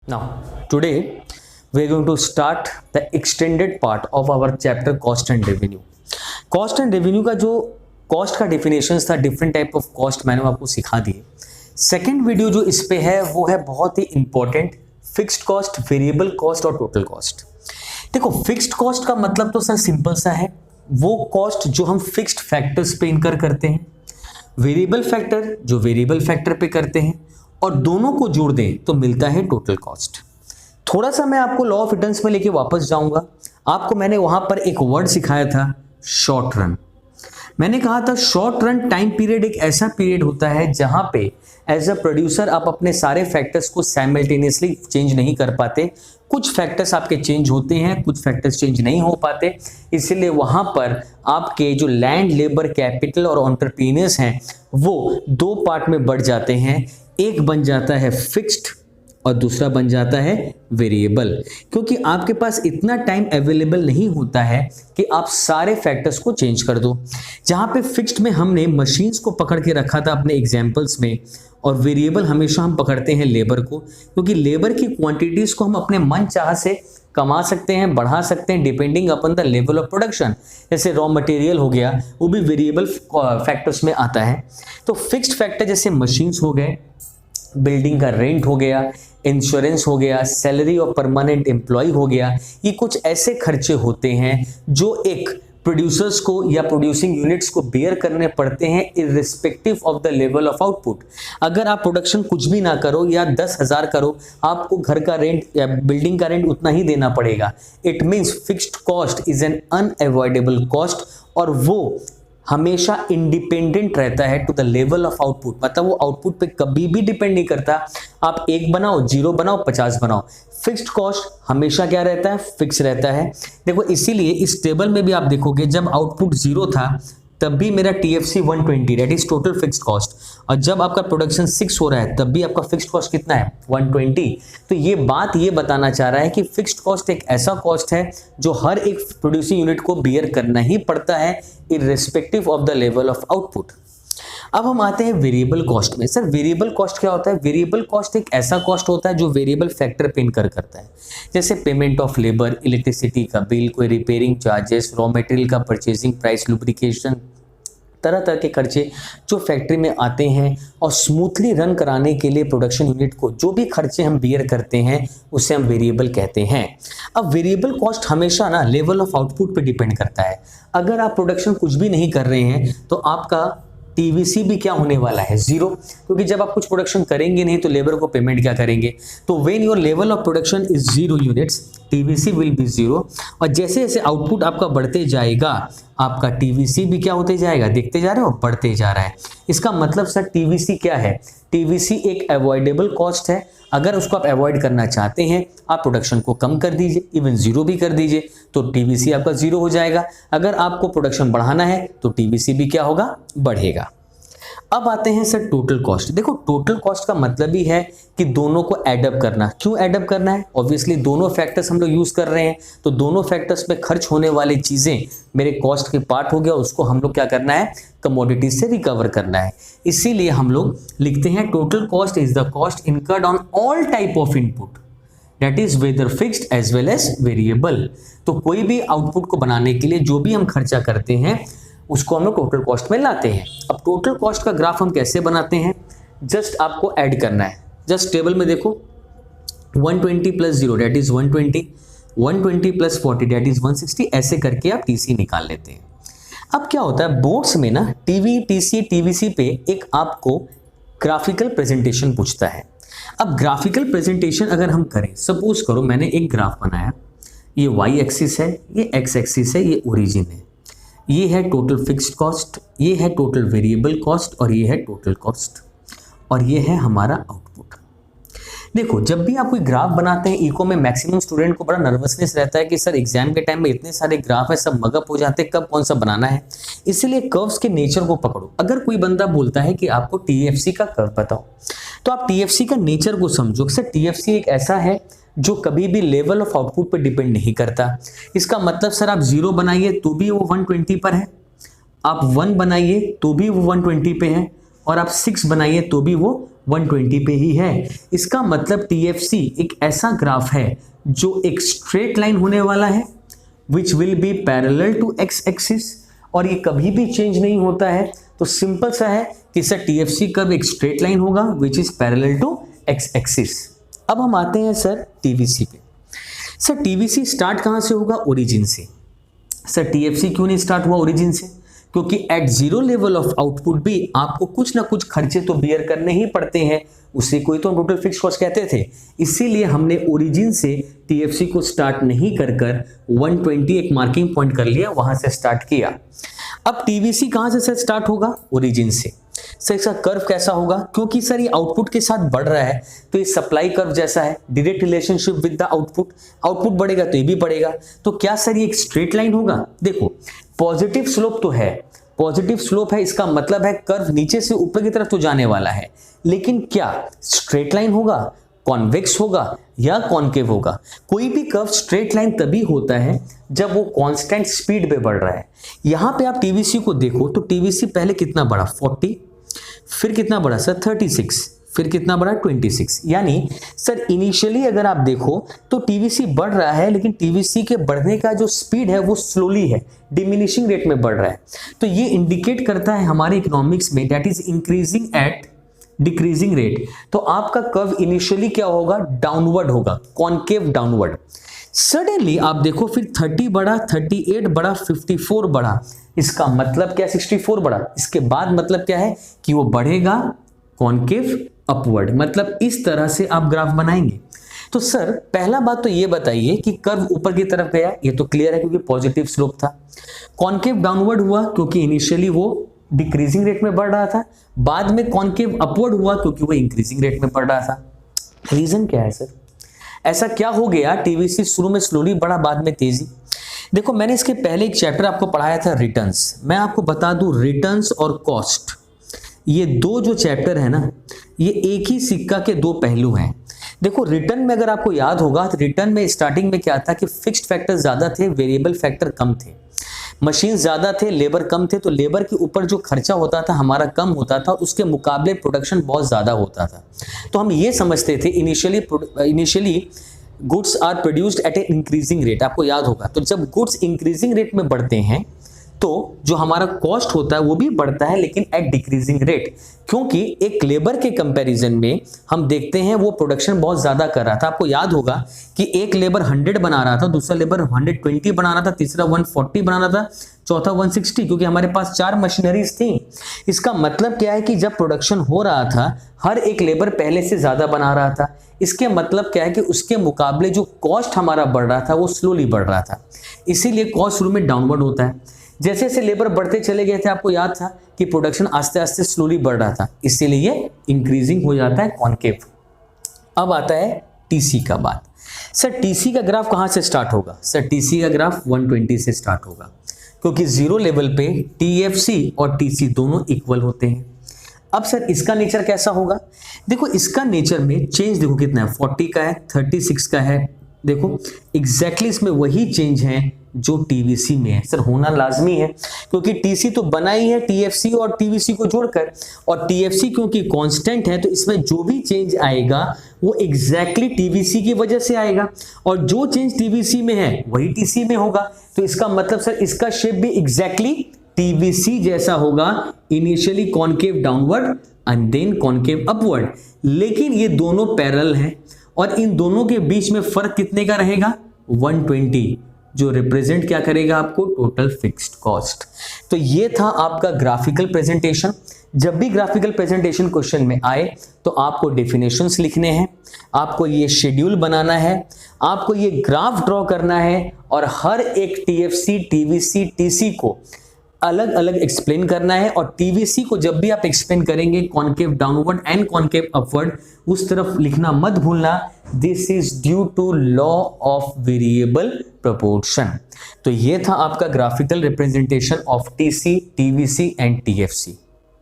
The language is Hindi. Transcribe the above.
Now, today we are going to start the extended part of our chapter cost and revenue. Cost and revenue का जो cost का definitions था, different type of cost मैंने आपको सिखा दिए. सेकेंड वीडियो जो इस पे है वो है बहुत ही important, fixed cost, variable cost और टोटल कॉस्ट. देखो, फिक्स्ड कॉस्ट का मतलब तो सर सिंपल सा है, वो कॉस्ट जो हम फिक्स्ड फैक्टर्स पे इनकर करते हैं, वेरिएबल फैक्टर जो वेरिएबल फैक्टर पे करते हैं, और दोनों को जोड़ दें तो मिलता है टोटल कॉस्ट. थोड़ा सा मैं आपको लॉ ऑफ रिटर्न्स में लेके वापस जाऊंगा. आपको मैंने वहां पर एक वर्ड सिखाया था, शॉर्ट रन. मैंने कहा था शॉर्ट रन टाइम पीरियड एक ऐसा पीरियड होता है जहां पे एज अ प्रोड्यूसर आप अपने सारे फैक्टर्स को साइमल्टेनियसली चेंज नहीं कर पाते. कुछ फैक्टर्स आपके चेंज होते हैं, कुछ फैक्टर्स चेंज नहीं हो पाते. इसलिए वहां पर आपके जो लैंड, लेबर, कैपिटल और एंटरप्रेन्योर्स हैं वो दो पार्ट में बढ़ जाते हैं. एक बन जाता है फिक्स्ड और दूसरा बन जाता है वेरिएबल, क्योंकि आपके पास इतना टाइम अवेलेबल नहीं होता है कि आप सारे फैक्टर्स को चेंज कर दो. जहां पे फिक्स्ड में हमने मशीन्स को पकड़ के रखा था अपने एग्जांपल्स में, और वेरिएबल हमेशा हम पकड़ते हैं लेबर को, क्योंकि लेबर की क्वांटिटीज को हम अपने मन चाह से कमा सकते हैं, बढ़ा सकते हैं depending upon the level of production. जैसे रॉ मटेरियल हो गया, वो भी वेरिएबल फैक्टर्स में आता है. तो फिक्स्ड फैक्टर जैसे मशीन्स हो गए, बिल्डिंग का रेंट हो गया, इंश्योरेंस हो गया, सैलरी और परमानेंट एम्प्लॉय हो गया, ये कुछ ऐसे खर्चे होते हैं जो एक प्रोड्यूसर्स को या प्रोड्यूसिंग यूनिट्स को बेयर करने पड़ते हैं irrespective of the level of output. अगर आप प्रोडक्शन कुछ भी ना करो या 10,000 करो, आपको घर का रेंट या बिल्डिंग का रेंट उतना ही देना पड़ेगा. It means fixed cost is an unavoidable cost, और वो हमेशा इंडिपेंडेंट रहता है to the level of output. मतलब वो आउटपुट पे कभी भी डिपेंड नहीं करता. आप 1 बनाओ, 0 बनाओ, 50 बनाओ, फिक्स्ड कॉस्ट हमेशा क्या रहता है, फिक्स रहता है. देखो, इसीलिए इस टेबल में भी आप देखोगे जब आउटपुट 0 था तब भी मेरा TFC 120, that is total fixed cost, और जब आपका प्रोडक्शन 6 हो रहा है तब भी आपका फिक्स्ड कॉस्ट कितना है, 120. तो ये बात ये बताना चाह रहा है कि फिक्स्ड कॉस्ट एक ऐसा कॉस्ट है जो हर एक प्रोड्यूसिंग यूनिट को बियर करना ही पड़ता है irrespective of the level of output. अब हम आते हैं वेरिएबल कॉस्ट में. सर, वेरिएबल कॉस्ट क्या होता है? वेरिएबल कॉस्ट एक ऐसा कॉस्ट होता है जो वेरिएबल फैक्टर पे इनकर करता है. जैसे पेमेंट ऑफ लेबर, इलेक्ट्रिसिटी का बिल, कोई रिपेयरिंग चार्जेस, रॉ मटेरियल का परचेजिंग प्राइस, लुब्रिकेशन, तरह तरह के खर्चे जो फैक्ट्री में आते हैं, और स्मूथली रन कराने के लिए प्रोडक्शन यूनिट को जो भी खर्चे हम बियर करते हैं उसे हम वेरिएबल कहते हैं. अब वेरिएबल कॉस्ट हमेशा ना लेवल ऑफ आउटपुट पे डिपेंड करता है. अगर आप प्रोडक्शन कुछ भी नहीं कर रहे हैं तो आपका TVC भी क्या होने वाला है, 0, क्योंकि जब आप कुछ प्रोडक्शन करेंगे नहीं तो लेबर को पेमेंट क्या करेंगे. तो when your level of production is 0 units, TVC will be 0. और जैसे जैसे आउटपुट आपका बढ़ते जाएगा आपका TVC भी क्या होते जाएगा, देखते जा रहे हो, बढ़ते जा रहा है. इसका मतलब सर TVC क्या है? TVC एक अवॉइडेबल कॉस्ट है. अगर उसको आप अवॉइड करना चाहते हैं, आप प्रोडक्शन को कम कर दीजिए, इवन 0 भी कर दीजिए, तो TVC आपका 0 हो जाएगा. अगर आपको प्रोडक्शन बढ़ाना है तो TVC भी क्या होगा, बढ़ेगा. अब आते हैं सर टोटल कॉस्ट. देखो, टोटल कॉस्ट का मतलब ही है कि दोनों को एडअप करना. क्यों एडअप करना है? ऑब्वियसली दोनों फैक्टर्स हम लोग यूज कर रहे हैं, तो दोनों फैक्टर्स पे खर्च होने वाली चीजें मेरे कॉस्ट के पार्ट हो गया, उसको हम लोग क्या करना है, कमोडिटीज से रिकवर करना है. इसीलिए हम लोग लिखते हैं total cost is the cost incurred on all type of input, that is whether fixed as well as variable. तो कोई भी आउटपुट को बनाने के लिए जो भी हम खर्चा करते हैं उसको हम लोग टोटल कॉस्ट में लाते हैं. अब टोटल कॉस्ट का ग्राफ हम कैसे बनाते हैं? जस्ट आपको ऐड करना है. जस्ट टेबल में देखो, 120 plus 0 that is 120, 120 plus 40 that is 160, ऐसे करके आप TC निकाल लेते हैं. अब क्या होता है, बोर्ड्स में ना TC, TVC पे एक आपको ग्राफिकल प्रेजेंटेशन पूछता है. अब ग्राफिकल प्रेजेंटेशन अगर हम करें, सपोज करो मैंने एक ग्राफ बनाया, ये Y एक्सिस है, ये X एक्सिस है, ये ओरिजिन है, ये है टोटल फिक्स्ड कॉस्ट, ये है टोटल वेरिएबल कॉस्ट, और ये है टोटल कॉस्ट, और ये है हमारा आउटपुट. देखो, जब भी आप कोई ग्राफ बनाते हैं, इको में मैक्सिमम स्टूडेंट को बड़ा नर्वसनेस रहता है कि सर एग्जाम के टाइम में इतने सारे ग्राफ है, सब मगअप हो जाते हैं, कब कौन सा बनाना है. इसलिए कर्व्स के नेचर को पकड़ो. अगर कोई बंदा बोलता है कि आपको TFC का कर्व बताओ, तो आप TFC का नेचर को समझो. सर TFC एक ऐसा है जो कभी भी लेवल ऑफ आउटपुट पर डिपेंड नहीं करता. इसका मतलब सर आप 0 बनाइए तो भी वो 120 पर है, आप 1 बनाइए तो भी वो 120 पे है, और आप 6 बनाइए तो भी वो 120 पे ही है। इसका मतलब TFC एक ऐसा ग्राफ है जो एक स्ट्रेट लाइन होने वाला है which will be parallel to x axis, और ये कभी भी चेंज नहीं होता है। तो सिंपल सा है कि सर TFC कर्व एक स्ट्रेट लाइन होगा which is parallel to x axis. अब हम आते हैं सर TVC पे। सर TVC स्टार्ट कहां से होगा? ओरिजिन से। सर TFC क्यों नहीं स्टार्ट हुआ ओरिजिन से? क्योंकि at zero level of output भी आपको कुछ ना कुछ खर्चे तो बियर करने ही पड़ते हैं, उसे कोई तो टोटल फिक्स कॉस्ट कहते थे। इसीलिए हमने ओरिजिन से TFC को स्टार्ट नहीं कर 120 एक मार्किंग पॉइंट कर लिया, वहां से स्टार्ट किया। अब TVC कहां से स्टार्ट होगा? ओरिजिन से। सर इसका कर्व कैसा होगा? क्योंकि सर ये आउटपुट के साथ बढ़ रहा है तो ये सप्लाई कर्व जैसा है, direct relationship with the output. Output बढ़ेगा तो ये भी बढ़ेगा। तो क्या सर ये एक स्ट्रेट लाइन होगा? देखो पॉजिटिव स्लोप तो है, पॉजिटिव स्लोप है, इसका मतलब है कर्व नीचे से ऊपर की तरफ तो जाने वाला है, लेकिन क्या स्ट्रेट लाइन होगा, कॉन्वेक्स होगा या कॉन्केव होगा? कोई भी कर्व स्ट्रेट लाइन तभी होता है जब वो कांस्टेंट स्पीड पे बढ़ रहा है। यहां पे आप TVC को देखो तो TVC पहले कितना बढ़ा? 40, फिर कितना बढ़ा सर? 36, फिर कितना बढ़ा? 26। यानी सर इनिशियली अगर आप देखो तो TVC बढ़ रहा है, लेकिन TVC के बढ़ने का जो स्पीड है वो स्लोली है, डिमिनिशिंग रेट में बढ़ रहा है। तो ये इंडिकेट करता है हमारे इकोनॉमिक्स में that is increasing at decreasing rate. तो आपका कर्व इनिशियली क्या होगा? डाउनवर्ड होगा, कॉन्केव डाउनवर्ड। सडनली आप देखो फिर 30 बढ़ा, 38 बढ़ा, 54 बढ़ा, इसका मतलब क्या? 64 बढ़ा। इसके बाद मतलब क्या है कि वो बढ़ेगा कॉन्केव अपवर्ड। मतलब इस तरह से आप ग्राफ बनाएंगे। तो सर पहला बात तो ये बताइए कि कर्व ऊपर की तरफ गया, ये तो क्लियर है क्योंकि पॉजिटिव स्लोप था। कॉन्केव डाउनवर्ड हुआ क्योंकि इनिशियली वो डिक्रीजिंग रेट में बढ़ रहा था, बाद में कॉन्केव अपवर्ड हुआ क्योंकि वो इंक्रीजिंग रेट में बढ़ रहा था। रीजन क्या है सर? ऐसा क्या हो गया TVC शुरू में स्लोली बढ़ा, बाद में तेजी? देखो मैंने इसके पहले एक चैप्टर आपको पढ़ाया था रिटर्न्स। मैं आपको बता दूं रिटर्न्स और कॉस्ट, ये दो जो चैप्टर है ना, ये एक ही सिक्का के दो पहलू हैं। देखो रिटर्न में अगर आपको याद होगा तो रिटर्न में स्टार्टिंग में क्या था कि फिक्स्ड फैक्टर ज्यादा थे, वेरिएबल फैक्टर कम थे, मशीन ज्यादा थे, लेबर कम थे। तो लेबर के ऊपर जो खर्चा होता था हमारा कम होता था, उसके मुकाबले प्रोडक्शन बहुत ज्यादा होता था। तो हम ये समझते थे initially goods are produced at a increasing rate, आपको याद होगा। तो जब गुड्स इंक्रीजिंग रेट में बढ़ते हैं तो जो हमारा कॉस्ट होता है वो भी बढ़ता है, लेकिन एट डिक्रीजिंग रेट, क्योंकि एक लेबर के कंपैरिजन में हम देखते हैं वो प्रोडक्शन बहुत ज्यादा कर रहा था। आपको याद होगा कि एक लेबर 100 बना रहा था, दूसरा लेबर 120 बना रहा था, तीसरा 140 बना रहा था, चौथा 160, क्योंकि हमारे पास 4 मशीनरीज थी। इसका मतलब क्या है कि जब प्रोडक्शन हो रहा था हर एक लेबर पहले से ज्यादा बना रहा था। इसके मतलब क्या है कि उसके मुकाबले जो कॉस्ट हमारा बढ़ रहा था वो स्लोली बढ़ रहा था, इसीलिए कॉस्ट शुरू में डाउनवर्ड होता है। जैसे जैसे लेबर बढ़ते चले गए थे, आपको याद था कि प्रोडक्शन आस्ते आस्ते स्लोली बढ़ रहा था, इसीलिए ये इंक्रीजिंग हो जाता है कॉन्केव। अब आता है TC का बात। सर TC का ग्राफ कहां से स्टार्ट होगा? सर TC का ग्राफ 120 से स्टार्ट होगा, क्योंकि जीरो लेवल पे TFC और TC दोनों इक्वल होते हैं। अब सर इसका नेचर कैसा होगा? देखो इसका नेचर में चेंज देखो कितना है, 40 का है, 36 का है। देखो एग्जैक्टली इसमें वही चेंज है जो TVC में है। सर होना लाजमी है क्योंकि TC तो बना ही है TFC और TVC को जोड़कर, और TFC क्योंकि कांस्टेंट है तो इसमें जो भी चेंज आएगा वो एग्जैक्टली TVC की वजह से आएगा, और जो चेंज TVC में है वही TC में होगा। तो इसका मतलब सर इसका शेप भी एग्जैक्टली TVC जैसा होगा, initially concave downward and then concave upward. लेकिन ये दोनों पैरेलल हैं और इन दोनों के बीच में फर्क कितने का रहेगा? 120, जो रिप्रेजेंट क्या करेगा आपको? Total fixed cost. तो ये था आपका ग्राफिकल प्रेजेंटेशन। जब भी ग्राफिकल प्रेजेंटेशन क्वेश्चन में आए तो आपको डेफिनेशंस लिखने हैं, आपको ये शेड्यूल बनाना है, आपको ये ग्राफ ड्रॉ करना है, और हर एक TFC, TVC, TC को अलग अलग एक्सप्लेन करना है। और TVC को जब भी आप एक्सप्लेन करेंगे concave downward and concave upward, उस तरफ लिखना मत भूलना, this is due to law of variable proportion. तो ये था आपका graphical representation of TC, TVC and TFC।